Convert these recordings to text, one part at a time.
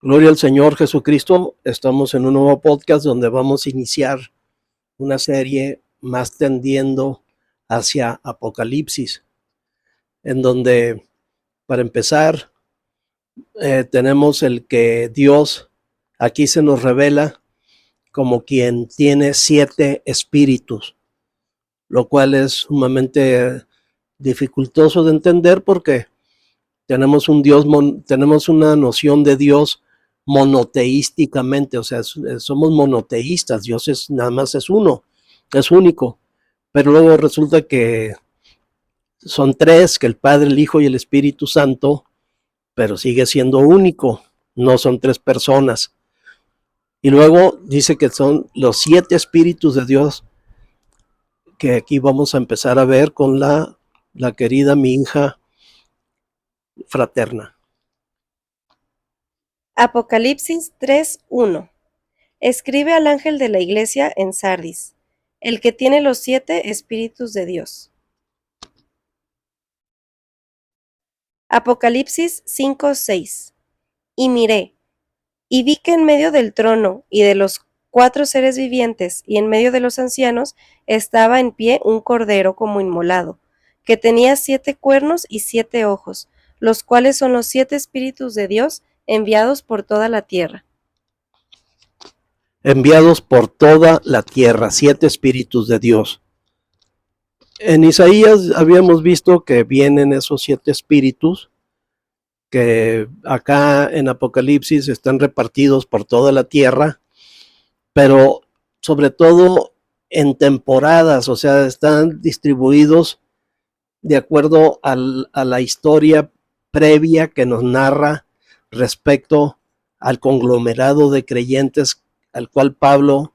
Gloria al Señor Jesucristo. Estamos en un nuevo podcast donde vamos a iniciar una serie más tendiendo hacia Apocalipsis, en donde, para empezar, tenemos el que Dios aquí se nos revela como quien tiene 7 espíritus, lo cual es sumamente dificultoso de entender porque tenemos un Dios, tenemos una noción de Dios monoteísticamente, o sea, somos monoteístas, Dios es nada más es uno, es único, pero luego resulta que son 3, que el Padre, el Hijo y el Espíritu Santo, pero sigue siendo único, no son 3 personas. Y luego dice que son los 7 espíritus de Dios, que aquí vamos a empezar a ver con la querida mi hija fraterna. Apocalipsis 3:1. Escribe al ángel de la iglesia en Sardis, el que tiene los 7 espíritus de Dios. Apocalipsis 5:6. Y miré, y vi que en medio del trono y de los 4 seres vivientes y en medio de los ancianos estaba en pie un cordero como inmolado, que tenía 7 cuernos y 7 ojos, los cuales son los 7 espíritus de Dios enviados por toda la tierra. Enviados por toda la tierra, 7 espíritus de Dios. En Isaías habíamos visto que vienen esos 7 espíritus, que acá en Apocalipsis están repartidos por toda la tierra, pero sobre todo en temporadas, o sea, están distribuidos de acuerdo a la historia previa que nos narra respecto al conglomerado de creyentes al cual Pablo,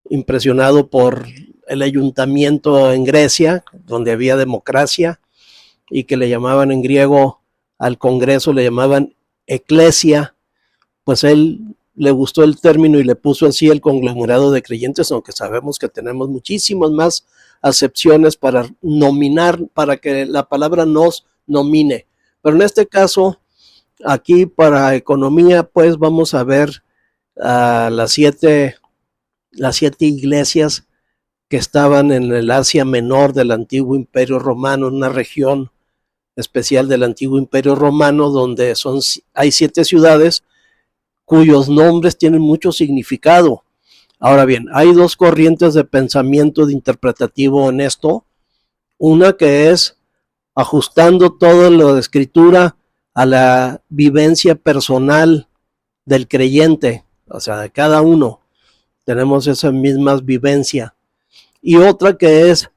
impresionado por el ayuntamiento en Grecia, donde había democracia, y que le llamaban en griego al Congreso, le llamaban eclesia, pues él le gustó el término y le puso así el conglomerado de creyentes, aunque sabemos que tenemos muchísimas más acepciones para nominar, para que la palabra nos nomine. Pero en este caso, aquí para economía, pues vamos a ver a las 7 iglesias que estaban en el Asia Menor del antiguo Imperio Romano, una región especial del antiguo Imperio Romano, donde hay 7 ciudades cuyos nombres tienen mucho significado. Ahora bien, hay 2 corrientes de pensamiento de interpretativo en esto. Una que es ajustando toda la escritura a la vivencia personal del creyente, o sea, de cada uno. Tenemos esa misma vivencia. Y otra que es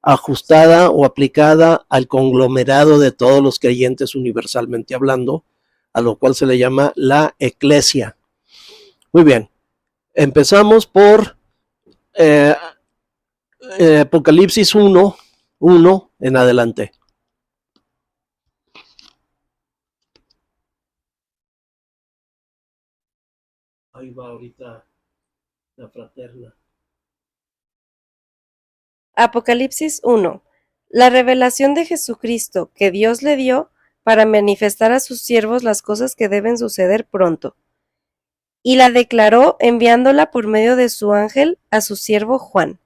ajustada o aplicada al conglomerado de todos los creyentes universalmente hablando, a lo cual se le llama la eclesia. Muy bien, empezamos por Apocalipsis 1 en adelante. Ahí va ahorita la fraterna. Apocalipsis 1. La revelación de Jesucristo que Dios le dio para manifestar a sus siervos las cosas que deben suceder pronto. Y la declaró enviándola por medio de su ángel a su siervo Juan,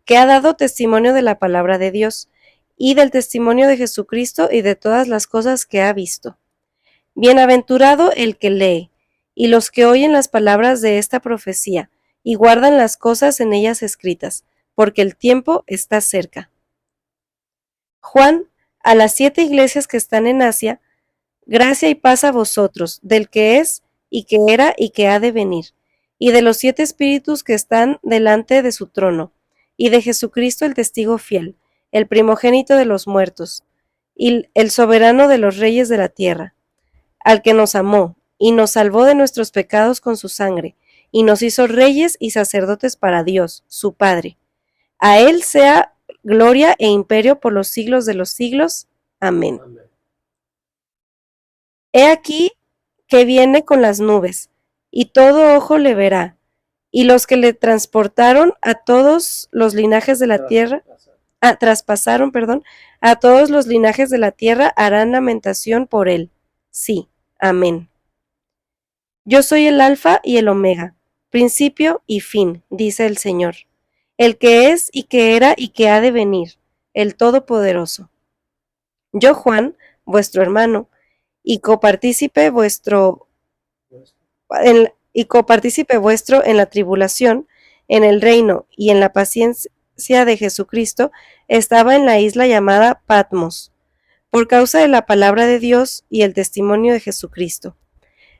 que ha dado testimonio de la palabra de Dios, y del testimonio de Jesucristo y de todas las cosas que ha visto. Bienaventurado el que lee, y los que oyen las palabras de esta profecía, y guardan las cosas en ellas escritas, porque el tiempo está cerca. Juan, a las 7 iglesias que están en Asia, gracia y paz a vosotros, del que es, y que era, y que ha de venir, y de los 7 espíritus que están delante de su trono, y de Jesucristo el testigo fiel, el primogénito de los muertos, y el soberano de los reyes de la tierra, al que nos amó, y nos salvó de nuestros pecados con su sangre, y nos hizo reyes y sacerdotes para Dios, su Padre. A él sea gloria e imperio por los siglos de los siglos. Amén. Amén. He aquí que viene con las nubes, y todo ojo le verá, y los que le transportaron a todos los linajes de la tierra, traspasaron, a todos los linajes de la tierra harán lamentación por él. Sí, amén. Yo soy el Alfa y el Omega, principio y fin, dice el Señor, el que es y que era y que ha de venir, el Todopoderoso. Yo, Juan, vuestro hermano, y copartícipe vuestro en la tribulación, en el reino y en la paciencia de Jesucristo, estaba en la isla llamada Patmos, por causa de la palabra de Dios y el testimonio de Jesucristo.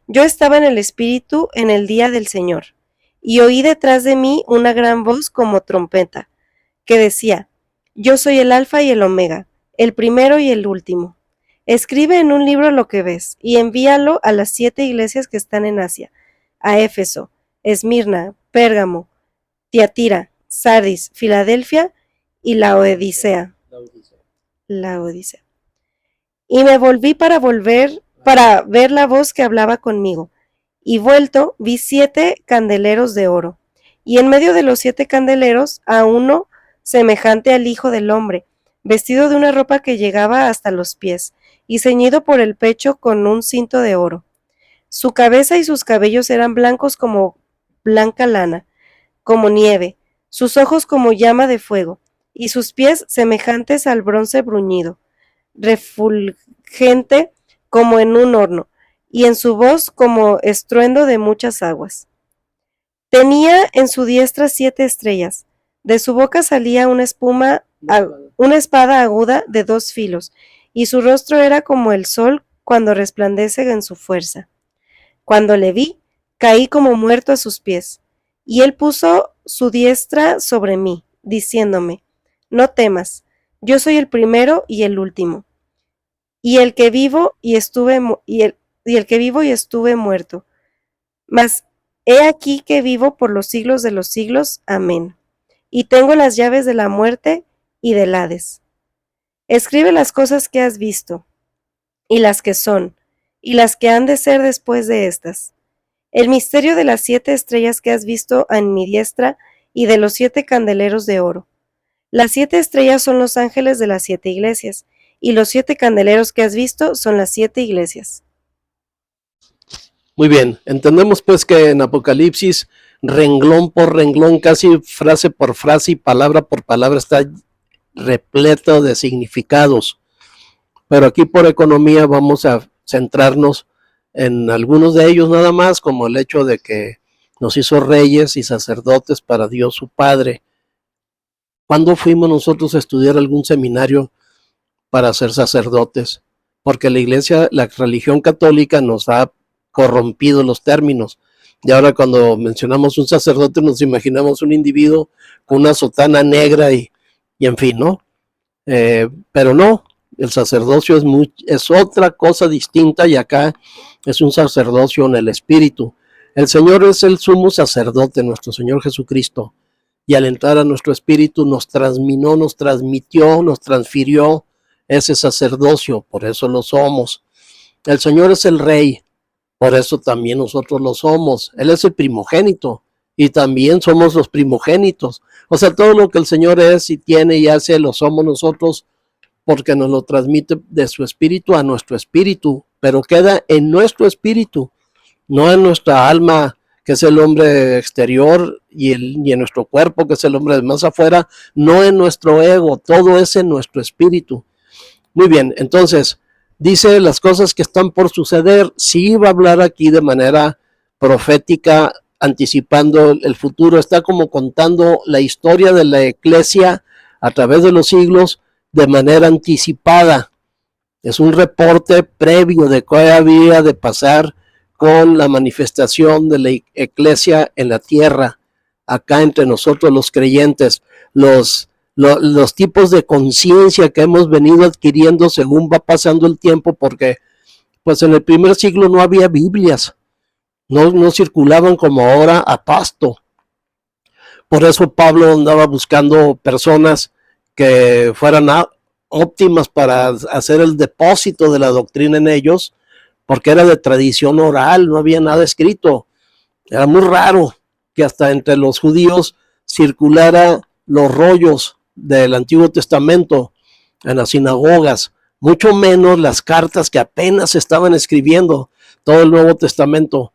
Yo estaba en el Espíritu en el día del Señor, y oí detrás de mí una gran voz como trompeta, que decía: Yo soy el Alfa y el Omega, el primero y el último. Escribe en un libro lo que ves, y envíalo a las 7 iglesias que están en Asia, a Éfeso, Esmirna, Pérgamo, Tiatira, Sardis, Filadelfia y Laodicea. Y me volví para ver la voz que hablaba conmigo, y vuelto vi 7 candeleros de oro, y en medio de los 7 candeleros a uno semejante al Hijo del Hombre, vestido de una ropa que llegaba hasta los pies, y ceñido por el pecho con un cinto de oro. Su cabeza y sus cabellos eran blancos como blanca lana, como nieve, sus ojos como llama de fuego, y sus pies semejantes al bronce bruñido, refulgente como en un horno, y en su voz como estruendo de muchas aguas. Tenía en su diestra 7 estrellas, de su boca salía una espada aguda de 2 filos, y su rostro era como el sol cuando resplandece en su fuerza. Cuando le vi, caí como muerto a sus pies, y él puso su diestra sobre mí, diciéndome: No temas, yo soy el primero y el último, y el que vivo y estuve muerto. Mas he aquí que vivo por los siglos de los siglos. Amén. Y tengo las llaves de la muerte y del Hades. Escribe las cosas que has visto, y las que son, y las que han de ser después de estas. El misterio de las 7 estrellas que has visto en mi diestra y de los 7 candeleros de oro. Las 7 estrellas son los ángeles de las 7 iglesias, y los 7 candeleros que has visto son las 7 iglesias. Muy bien, entendemos pues que en Apocalipsis, renglón por renglón, casi frase por frase y palabra por palabra, está repleto de significados. Pero aquí por economía vamos a centrarnos en algunos de ellos nada más, como el hecho de que nos hizo reyes y sacerdotes para Dios su Padre. ¿Cuándo fuimos nosotros a estudiar algún seminario para ser sacerdotes? Porque la iglesia, la religión católica nos ha corrompido los términos. Y ahora cuando mencionamos un sacerdote nos imaginamos un individuo con una sotana negra y en fin, ¿no? Pero no, el sacerdocio es otra cosa distinta, y acá es un sacerdocio en el espíritu. El Señor es el sumo sacerdote, nuestro Señor Jesucristo, y al entrar a nuestro espíritu nos transmitió, nos transfirió ese sacerdocio, por eso lo somos. El Señor es el Rey, por eso también nosotros lo somos. Él es el primogénito y también somos los primogénitos. O sea, todo lo que el Señor es y tiene y hace, lo somos nosotros, porque nos lo transmite de su espíritu a nuestro espíritu, pero queda en nuestro espíritu, no en nuestra alma, que es el hombre exterior, y en nuestro cuerpo, que es el hombre de más afuera, no en nuestro ego, todo es en nuestro espíritu. Muy bien, entonces, dice las cosas que están por suceder. Sí va a hablar aquí de manera profética, anticipando el futuro, está como contando la historia de la iglesia a través de los siglos de manera anticipada. Es un reporte previo de qué había de pasar con la manifestación de la iglesia en la tierra, acá entre nosotros los creyentes, los tipos de conciencia que hemos venido adquiriendo según va pasando el tiempo, porque pues en el primer siglo no había Biblias, no circulaban como ahora a pasto. Por eso Pablo andaba buscando personas que fueran óptimas para hacer el depósito de la doctrina en ellos, porque era de tradición oral, no había nada escrito. Era muy raro que hasta entre los judíos circulara los rollos del Antiguo Testamento en las sinagogas, mucho menos las cartas que apenas estaban escribiendo, todo el Nuevo Testamento.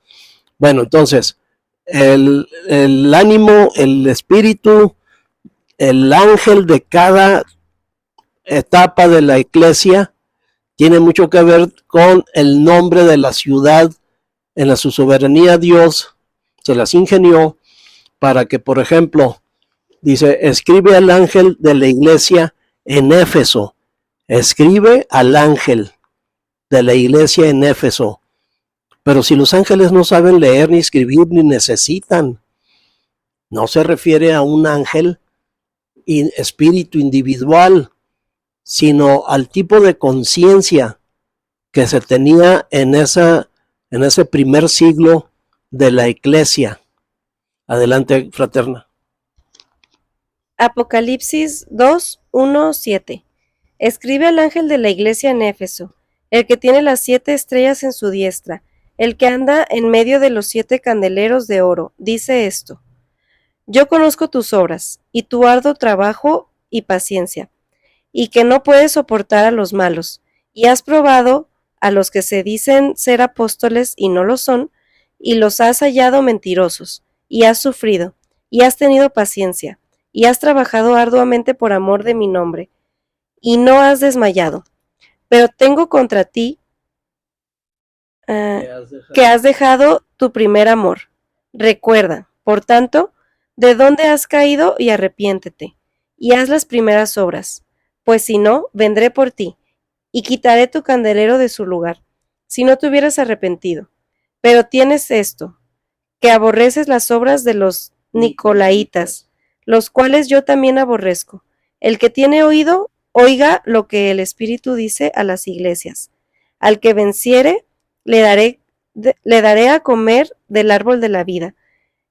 Bueno, entonces, el ánimo, el espíritu, el ángel de cada etapa de la iglesia tiene mucho que ver con el nombre de la ciudad. En su soberanía Dios se las ingenió para que, por ejemplo, dice, escribe al ángel de la iglesia en Éfeso. Escribe al ángel de la iglesia en Éfeso. Pero si los ángeles no saben leer ni escribir ni necesitan, no se refiere a un ángel espíritu individual, sino al tipo de conciencia que se tenía en ese primer siglo de la iglesia. Adelante, fraterna. Apocalipsis 2, 1, 7. Escribe al ángel de la iglesia en Éfeso, el que tiene las 7 estrellas en su diestra, el que anda en medio de los 7 candeleros de oro, dice esto: Yo conozco tus obras, y tu arduo trabajo y paciencia, y que no puedes soportar a los malos, y has probado a los que se dicen ser apóstoles y no lo son, y los has hallado mentirosos, y has sufrido, y has tenido paciencia, y has trabajado arduamente por amor de mi nombre, y no has desmayado. Pero tengo contra ti que has dejado tu primer amor. Recuerda, por tanto, de dónde has caído y arrepiéntete, y haz las primeras obras, pues si no, vendré por ti, y quitaré tu candelero de su lugar, si no te hubieras arrepentido. Pero tienes esto, que aborreces las obras de los nicolaitas, los cuales yo también aborrezco. El que tiene oído, oiga lo que el Espíritu dice a las iglesias. Al que venciere, le daré a comer del árbol de la vida,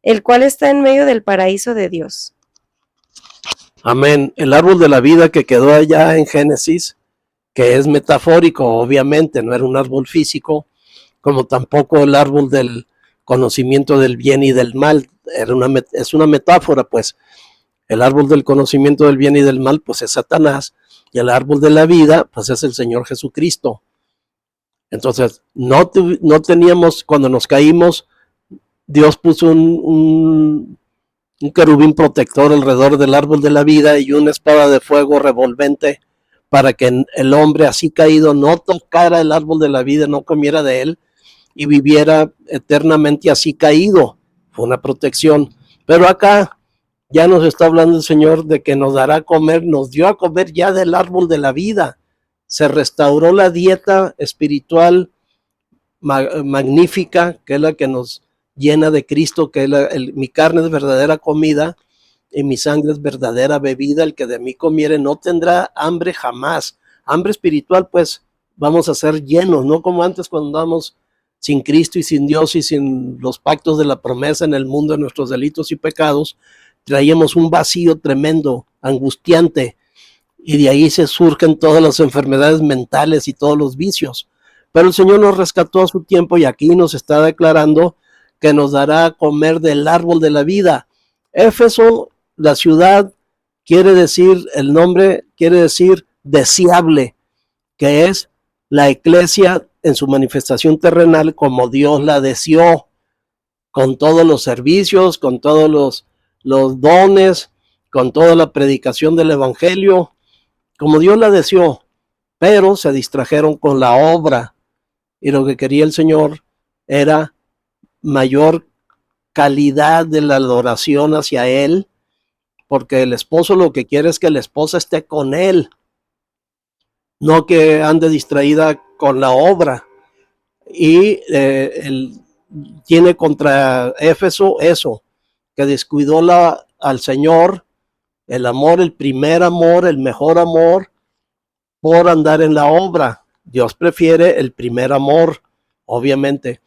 el cual está en medio del paraíso de Dios. Amén. El árbol de la vida que quedó allá en Génesis, que es metafórico, obviamente, no era un árbol físico, como tampoco el árbol del conocimiento del bien y del mal, es una metáfora, pues. El árbol del conocimiento del bien y del mal, pues es Satanás, y el árbol de la vida, pues es el Señor Jesucristo. Entonces, no teníamos, cuando nos caímos, Dios puso un querubín protector alrededor del árbol de la vida y una espada de fuego revolvente para que el hombre así caído no tocara el árbol de la vida, no comiera de él y viviera eternamente así caído. Fue una protección. Pero acá ya nos está hablando el Señor de que nos dará a comer, nos dio a comer ya del árbol de la vida. Se restauró la dieta espiritual magnífica, que es la que nos llena de Cristo, que es mi carne es verdadera comida y mi sangre es verdadera bebida. El que de mí comiere no tendrá hambre jamás. Hambre espiritual, pues vamos a ser llenos, no como antes cuando andamos sin Cristo y sin Dios y sin los pactos de la promesa en el mundo de nuestros delitos y pecados. Traíamos un vacío tremendo, angustiante, y de ahí se surgen todas las enfermedades mentales y todos los vicios. Pero el Señor nos rescató a su tiempo y aquí nos está declarando que nos dará a comer del árbol de la vida. Éfeso, la ciudad, quiere decir, el nombre quiere decir deseable, que es la iglesia en su manifestación terrenal como Dios la deseó, con todos los servicios, con todos los dones, con toda la predicación del evangelio, como Dios la deseó, pero se distrajeron con la obra y lo que quería el Señor era mayor calidad de la adoración hacia Él, porque el esposo lo que quiere es que la esposa esté con Él, no que ande distraída con la obra. Y él tiene contra Éfeso eso, que descuidó al Señor, el amor, el primer amor, el mejor amor, por andar en la obra. Dios prefiere el primer amor, obviamente.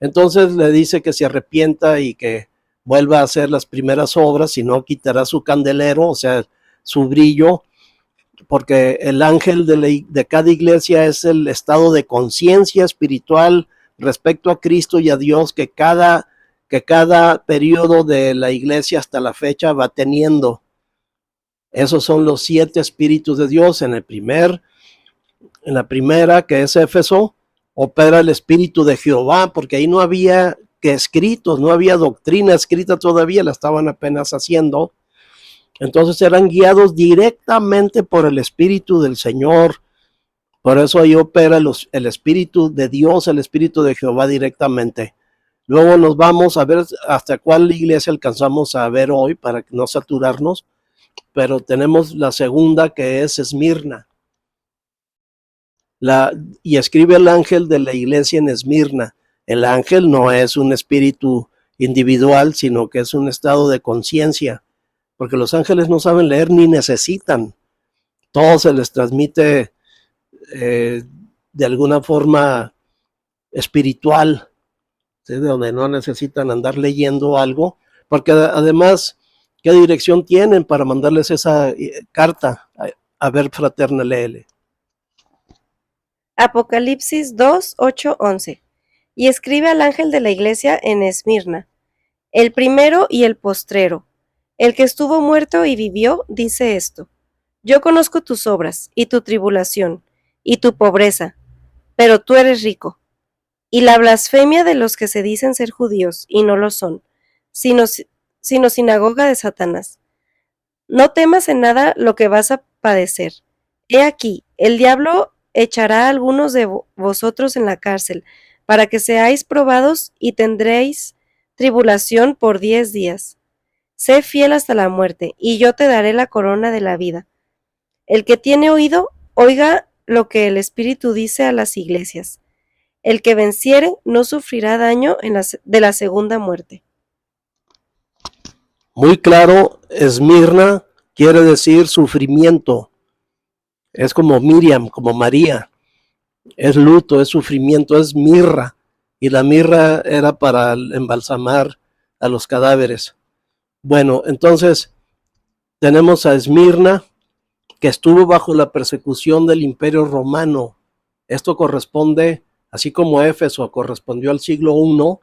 Entonces le dice que se arrepienta y que vuelva a hacer las primeras obras, si no quitará su candelero, o sea, su brillo, porque el ángel de cada iglesia es el estado de conciencia espiritual respecto a Cristo y a Dios que cada periodo de la iglesia hasta la fecha va teniendo. Esos son los 7 espíritus de Dios. En la primera, que es Éfeso, opera el espíritu de Jehová, porque ahí no había que escritos, no había doctrina escrita todavía, la estaban apenas haciendo. Entonces eran guiados directamente por el Espíritu del Señor. Por eso ahí opera el Espíritu de Dios, el Espíritu de Jehová directamente. Luego nos vamos a ver hasta cuál iglesia alcanzamos a ver hoy para no saturarnos, pero tenemos la segunda, que es Esmirna. Y escribe el ángel de la iglesia en Esmirna. El ángel no es un espíritu individual, sino que es un estado de conciencia, porque los ángeles no saben leer ni necesitan. Todo se les transmite de alguna forma espiritual, ¿sí? De donde no necesitan andar leyendo algo, porque además, ¿qué dirección tienen para mandarles esa carta? A ver, fraterna, léele. Apocalipsis 2, 8, 11. Y escribe al ángel de la iglesia en Esmirna, el primero y el postrero, el que estuvo muerto y vivió, dice esto: Yo conozco tus obras, y tu tribulación, y tu pobreza, pero tú eres rico, y la blasfemia de los que se dicen ser judíos, y no lo son, sino sinagoga de Satanás. No temas en nada lo que vas a padecer. He aquí, el diablo echará a algunos de vosotros en la cárcel, para que seáis probados y tendréis tribulación por 10 días. Sé fiel hasta la muerte, y yo te daré la corona de la vida. El que tiene oído, oiga lo que el Espíritu dice a las iglesias. El que venciere no sufrirá daño de la segunda muerte. Muy claro, Esmirna quiere decir sufrimiento. Es como Miriam, como María. Es luto, es sufrimiento, es mirra. Y la mirra era para embalsamar a los cadáveres. Bueno, entonces tenemos a Esmirna, que estuvo bajo la persecución del Imperio Romano. Esto corresponde, así como Éfeso correspondió al siglo I,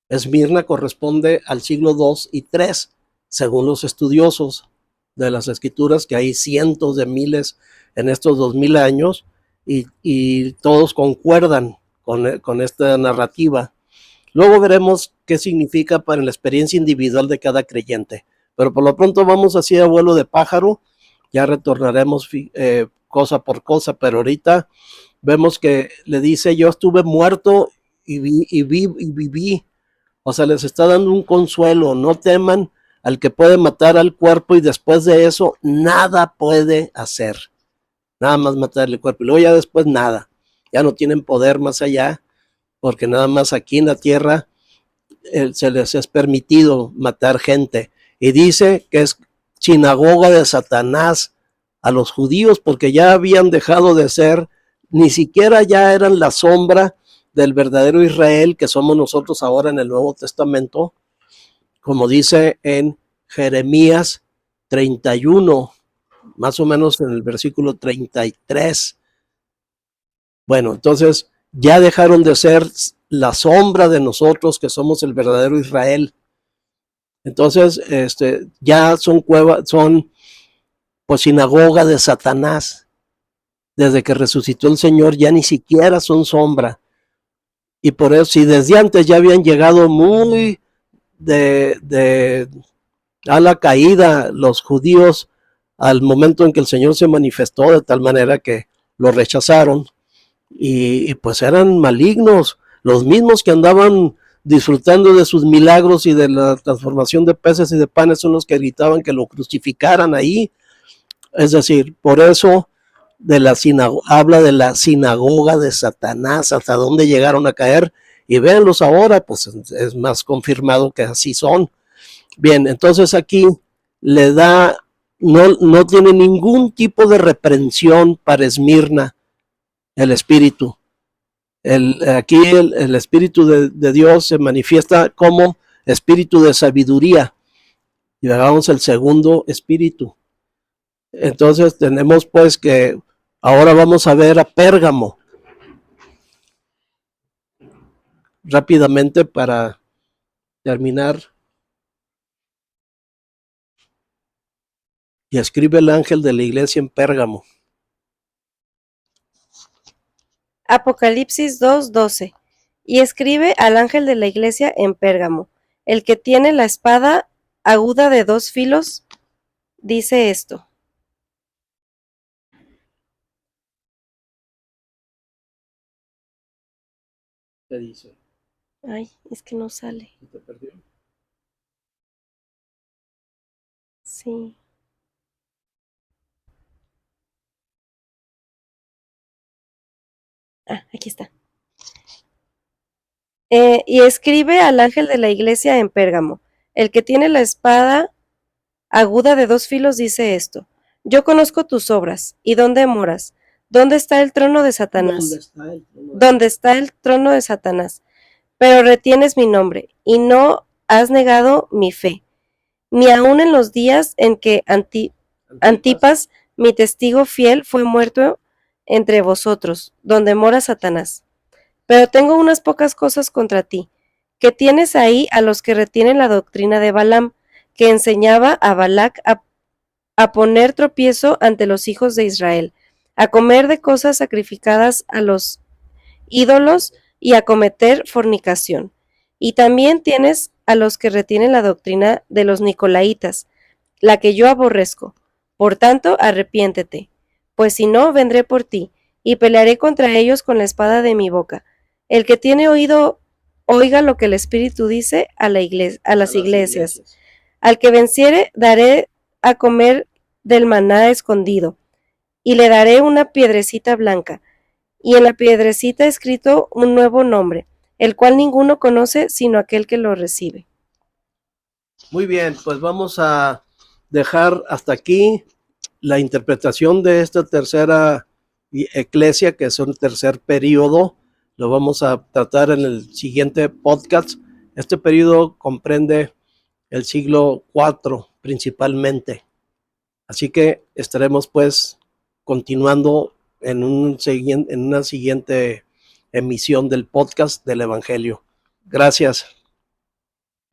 Esmirna corresponde al siglo II y III, según los estudiosos de las escrituras, que hay cientos de miles en estos 2000 años, y todos concuerdan con esta narrativa. Luego veremos qué significa para la experiencia individual de cada creyente. Pero por lo pronto vamos así a vuelo de pájaro, ya retornaremos cosa por cosa, pero ahorita vemos que le dice: yo estuve muerto y viví. O sea, les está dando un consuelo: no teman al que puede matar al cuerpo y después de eso nada puede hacer. Nada más matar el cuerpo y luego ya después nada. Ya no tienen poder más allá, porque nada más aquí en la tierra se les es permitido matar gente. Y dice que es sinagoga de Satanás a los judíos, porque ya habían dejado de ser, ni siquiera ya eran la sombra del verdadero Israel que somos nosotros ahora en el Nuevo Testamento, como dice en Jeremías 31, más o menos en el versículo 33. Bueno, entonces ya dejaron de ser la sombra de nosotros que somos el verdadero Israel. Entonces, ya son pues sinagoga de Satanás. Desde que resucitó el Señor ya ni siquiera son sombra. Y por eso, si desde antes ya habían llegado muy a la caída los judíos al momento en que el Señor se manifestó, de tal manera que lo rechazaron, y pues eran malignos, los mismos que andaban disfrutando de sus milagros y de la transformación de peces y de panes son los que gritaban que lo crucificaran ahí. Es decir, por eso habla de la sinagoga de Satanás, hasta dónde llegaron a caer, y véanlos ahora, pues es más confirmado que así son. Bien, entonces aquí le da, no tiene ningún tipo de reprensión para Esmirna el Espíritu. Aquí el Espíritu de Dios se manifiesta como Espíritu de sabiduría. Y hagamos el segundo Espíritu. Entonces tenemos pues que ahora vamos a ver a Pérgamo rápidamente para terminar. Y escribe el ángel de la iglesia en Pérgamo. Apocalipsis 2, 12. Y escribe al ángel de la iglesia en Pérgamo, el que tiene la espada aguda de 2 filos, dice esto. ¿Qué dice? Ay, es que no sale. ¿Se te perdió? Sí. Ah, aquí está. Y escribe al ángel de la iglesia en Pérgamo, el que tiene la espada aguda de 2 filos, dice esto. Yo conozco tus obras, y dónde moras, dónde está el trono de Satanás. ¿Dónde está el trono? ¿Dónde está el trono de Satanás? Pero retienes mi nombre, y no has negado mi fe, ni aun en los días en que Antipas, mi testigo fiel, fue muerto entre vosotros, donde mora Satanás. Pero tengo unas pocas cosas contra ti, que tienes ahí a los que retienen la doctrina de Balaam, que enseñaba a Balac a poner tropiezo ante los hijos de Israel, a comer de cosas sacrificadas a los ídolos y a cometer fornicación. Y también tienes a los que retienen la doctrina de los Nicolaitas, la que yo aborrezco. Por tanto, arrepiéntete, pues si no, vendré por ti, y pelearé contra ellos con la espada de mi boca. El que tiene oído, oiga lo que el Espíritu dice a las iglesias. Al que venciere, daré a comer del maná escondido, y le daré una piedrecita blanca, y en la piedrecita escrito un nuevo nombre, el cual ninguno conoce sino aquel que lo recibe. Muy bien, pues vamos a dejar hasta aquí la interpretación de esta tercera eclesia, que es un tercer periodo. Lo vamos a tratar en el siguiente podcast. Este periodo comprende el siglo IV principalmente. Así que estaremos pues continuando en una siguiente emisión del podcast del Evangelio. Gracias.